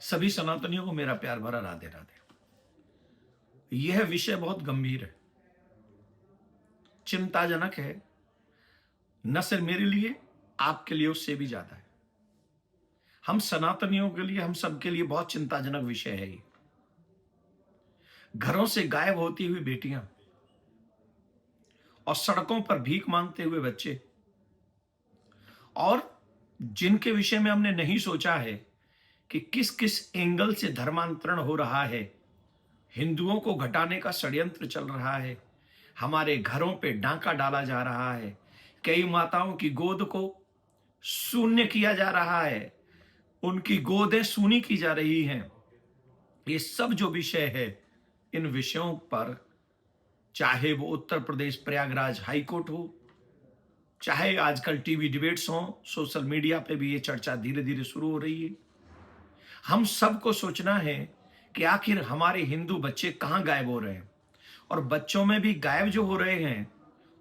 सभी सनातनियों को मेरा प्यार भरा राधे राधे। यह विषय बहुत गंभीर है, चिंताजनक है, न सिर्फ मेरे लिए, आपके लिए उससे भी ज्यादा है। हम सनातनियों के लिए, हम सबके लिए बहुत चिंताजनक विषय है ये। घरों से गायब होती हुई बेटियां और सड़कों पर भीख मांगते हुए बच्चे, और जिनके विषय में हमने नहीं सोचा है कि किस किस एंगल से धर्मांतरण हो रहा है, हिंदुओं को घटाने का षड्यंत्र चल रहा है, हमारे घरों पे डांका डाला जा रहा है, कई माताओं की गोद को शून्य किया जा रहा है, उनकी गोदें सूनी की जा रही हैं। ये सब जो विषय है, इन विषयों पर चाहे वो उत्तर प्रदेश प्रयागराज हाईकोर्ट हो, चाहे आजकल टीवी डिबेट्स हो, सोशल मीडिया पे भी ये चर्चा धीरे धीरे शुरू हो रही है। हम सबको सोचना है कि आखिर हमारे हिंदू बच्चे कहां गायब हो रहे हैं, और बच्चों में भी गायब जो हो रहे हैं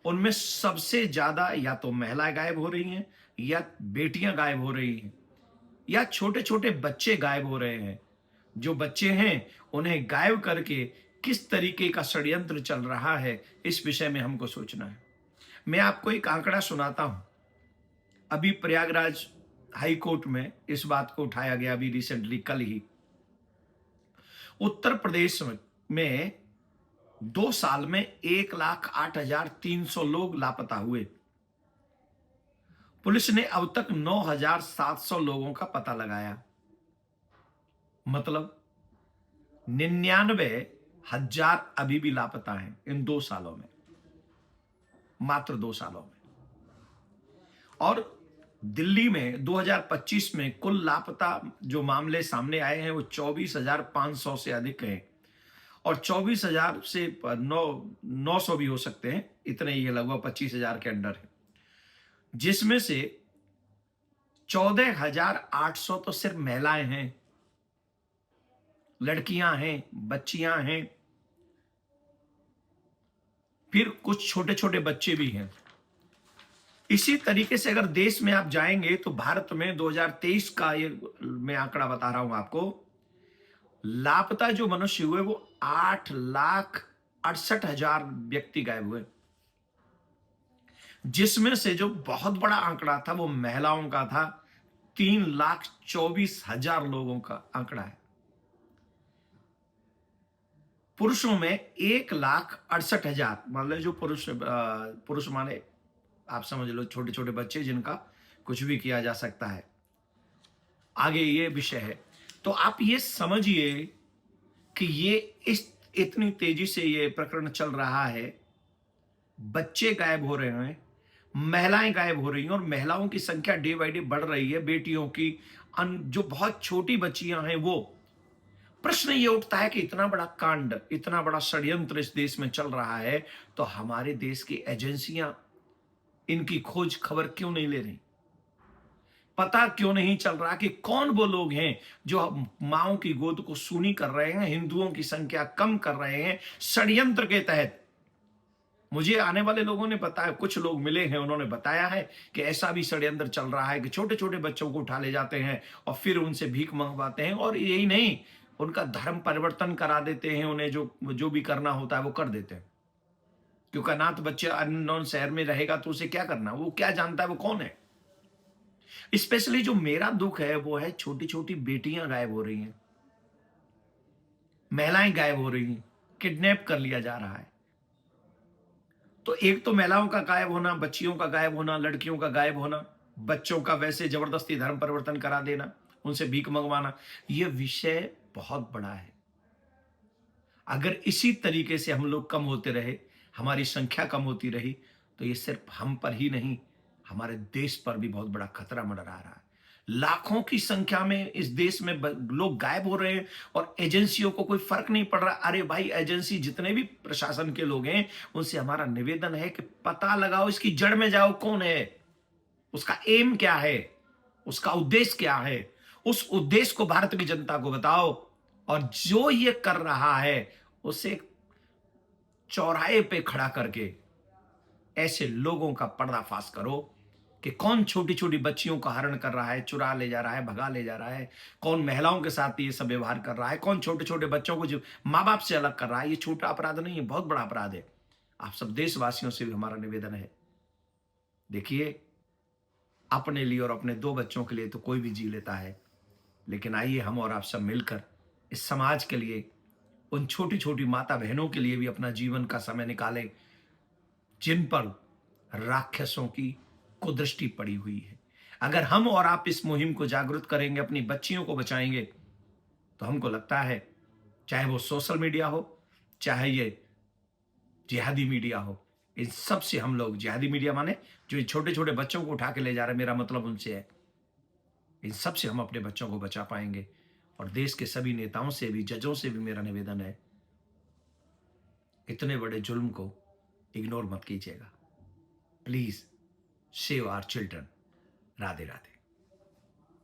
उनमें सबसे ज्यादा या तो महिलाएं गायब हो रही हैं, या बेटियां गायब हो रही हैं, या छोटे छोटे बच्चे गायब हो रहे हैं। जो बच्चे हैं उन्हें गायब करके किस तरीके का षड्यंत्र चल रहा है, इस विषय में हमको सोचना है। मैं आपको एक आंकड़ा सुनाता हूं। अभी प्रयागराज हाई कोर्ट में इस बात को उठाया गया, अभी रिसेंटली कल ही। उत्तर प्रदेश में 2 साल में 1,08,300 लोग लापता हुए। पुलिस ने अब तक 9,700 लोगों का पता लगाया। मतलब 99,000 अभी भी लापता हैं इन 2 सालों में, मात्र 2 सालों में। और दिल्ली में 2025 में कुल लापता जो मामले सामने आए हैं वो 24,500 से अधिक हैं, और 24,000 से 900 भी हो सकते हैं, इतने ही है, लगभग 25,000 के अंडर है, जिसमें से 14,800 तो सिर्फ महिलाएं हैं, लड़कियां हैं, बच्चियां हैं, फिर कुछ छोटे छोटे बच्चे भी हैं। इसी तरीके से अगर देश में आप जाएंगे तो भारत में 2023 का ये मैं आंकड़ा बता रहा हूं आपको, लापता जो मनुष्य हुए वो 8,68,000 व्यक्ति गायब हुए, जिसमें से जो बहुत बड़ा आंकड़ा था वो महिलाओं का था। 3,24,000 लोगों का आंकड़ा है। पुरुषों में 1,68,000, मतलब जो पुरुष माने आप समझ लो छोटे छोटे बच्चे जिनका कुछ भी किया जा सकता है। आगे ये विषय है, तो आप ये समझिए कि ये इतनी तेजी से ये प्रकरण चल रहा है। बच्चे गायब हो रहे हैं, महिलाएं गायब हो रही हैं, और महिलाओं की संख्या डे बाई डे बढ़ रही है। बेटियों की जो बहुत छोटी बच्चियां हैं वो। प्रश्न ये उठता है कि इतना बड़ा कांड, इतना बड़ा षड्यंत्र इस देश में चल रहा है, तो हमारे देश की एजेंसियां इनकी खोज खबर क्यों नहीं ले रही? पता क्यों नहीं चल रहा कि कौन वो लोग हैं जो माओं की गोद को सूनी कर रहे हैं, हिंदुओं की संख्या कम कर रहे हैं षड्यंत्र के तहत? मुझे आने वाले लोगों ने बताया, कुछ लोग मिले हैं, उन्होंने बताया है कि ऐसा भी षड्यंत्र चल रहा है कि छोटे छोटे बच्चों को उठा ले जाते हैं और फिर उनसे भीख मंगवाते हैं, और यही नहीं, उनका धर्म परिवर्तन करा देते हैं, उन्हें जो जो भी करना होता है वो कर देते हैं। क्योंकि अनाथ बच्चे अननोन शहर में रहेगा तो उसे क्या करना, वो क्या जानता है वो कौन है। स्पेशली जो मेरा दुख है वो है छोटी छोटी बेटियां गायब हो रही हैं, महिलाएं गायब हो रही हैं, किडनैप कर लिया जा रहा है। तो एक तो महिलाओं का गायब होना, बच्चियों का गायब होना, लड़कियों का गायब होना, बच्चों का वैसे जबरदस्ती धर्म परिवर्तन करा देना, उनसे भीख मंगवाना, यह विषय बहुत बड़ा है। अगर इसी तरीके से हम लोग कम होते रहे, हमारी संख्या कम होती रही, तो ये सिर्फ हम पर ही नहीं, हमारे देश पर भी बहुत बड़ा खतरा मंडरा रहा है। लाखों की संख्या में इस देश में लोग गायब हो रहे हैं, और एजेंसियों को कोई फर्क नहीं पड़ रहा। अरे भाई, एजेंसी जितने भी प्रशासन के लोग हैं, उनसे हमारा निवेदन है कि पता लगाओ, इसकी जड़ में जाओ, कौन है, उसका एम क्या है, उसका उद्देश्य क्या है, उस उद्देश्य को भारत की जनता को बताओ, और जो ये कर रहा है उसे चौराहे पे खड़ा करके ऐसे लोगों का पर्दाफाश करो कि कौन छोटी-छोटी बच्चियों का हरण कर रहा है, चुरा ले जा रहा है, भगा ले जा रहा है, कौन महिलाओं के साथ ये सब व्यवहार कर रहा है, कौन छोटे-छोटे बच्चों को जो माँ-बाप से अलग कर रहा है। ये छोटा अपराध नहीं है, बहुत बड़ा अपराध है। आप सब देशवासियों से भी हमारा निवेदन है, देखिए, अपने लिए और अपने 2 बच्चों के लिए तो कोई भी जी लेता है, लेकिन आइए हम और आप सब मिलकर इस समाज के लिए, उन छोटी-छोटी माता-बहनों के लिए भी अपना जीवन का समय निकालें, जिन पर राक्षसों की कुदृष्टि पड़ी हुई है। अगर हम और आप इस मुहिम को जागृत करेंगे, अपनी बच्चियों को बचाएंगे, तो हमको लगता है, चाहे वो सोशल मीडिया हो, चाहे ये जिहादी मीडिया हो, इन सब से हम लोग, जिहादी मीडिया माने जो ये छोटे-छोटे बच्चों को उठा के ले जा रहे हैं, मेरा मतलब उनसे है। इन सब से हम अपने बच्चों को बचा पाएंगे। और देश के सभी नेताओं से भी, जजों से भी मेरा निवेदन है, इतने बड़े जुल्म को इग्नोर मत कीजिएगा। Please save our children. Radhe Radhe.